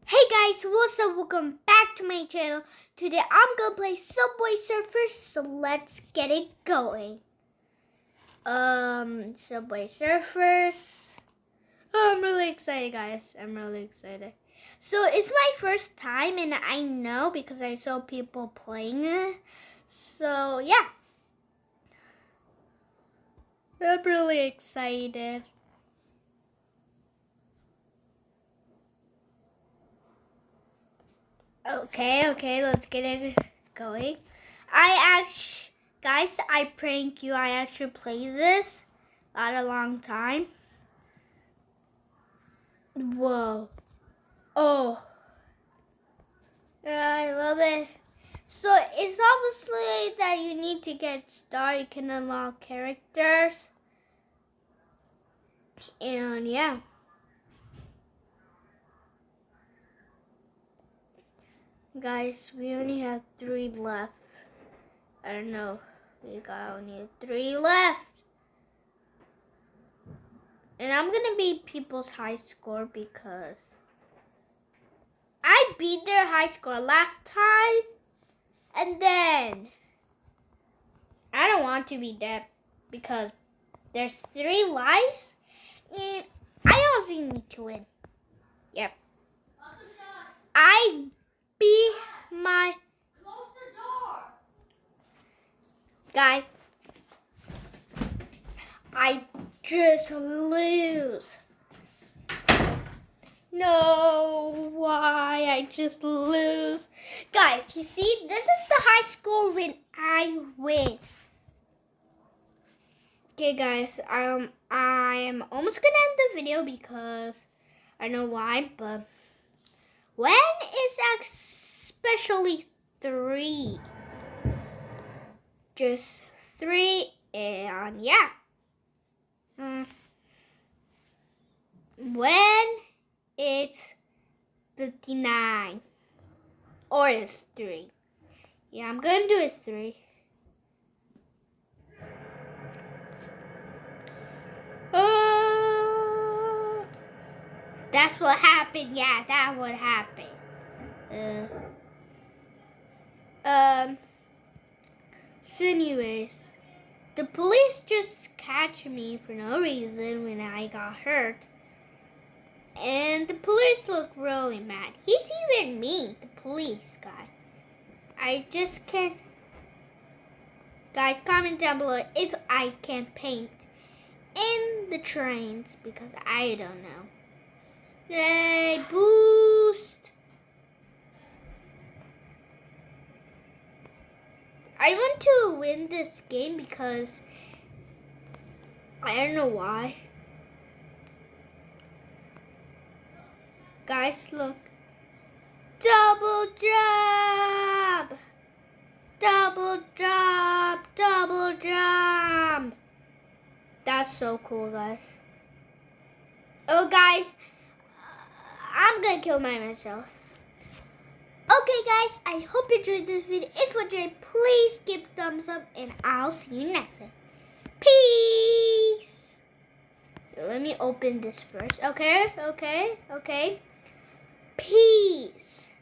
Hey guys, what's up? Welcome back to my channel. Today I'm gonna play Subway Surfers, so let's get it going. Subway Surfers. Oh, I'm really excited, guys. I'm really excited. So it's my first time, and I know because I saw people playing it. So yeah, I'm really excited. Okay, let's get it going. Guys, I prank you. I actually played this not a long time. Whoa. Oh. I love it. So it's obviously that you need to get started. You can unlock characters. And yeah. Guys, we only have 3 left. I don't know. We got only 3 left. And I'm going to beat people's high score because I beat their high score last time. And then I don't want to be dead because there's 3 lives. And I obviously need to win. Yep. I beat my... Close the door. Guys, I just lose. No, why I just lose? Guys, you see, this is the high score when I win. Okay, guys, I am almost gonna end the video because I know why, but when is especially 3? Just 3, and yeah. When it's 59 or it's 3. Yeah, I'm gonna do it 3. That's what happened. Yeah, that would happen. So anyways, the police just catch me for no reason when I got hurt. And the police look really mad. He's even mean, the police guy. I just can't. Guys, comment down below if I can paint in the trains because I don't know. Yay, boost! I want to win this game because I don't know why. Guys, look. Double jump! Double jump! Double jump! That's so cool, guys. Oh, guys, I'm gonna kill myself. Okay, guys, I hope you enjoyed this video. If you enjoyed, please give a thumbs up, and I'll see you next time. Peace! Let me open this first. Okay. Peace.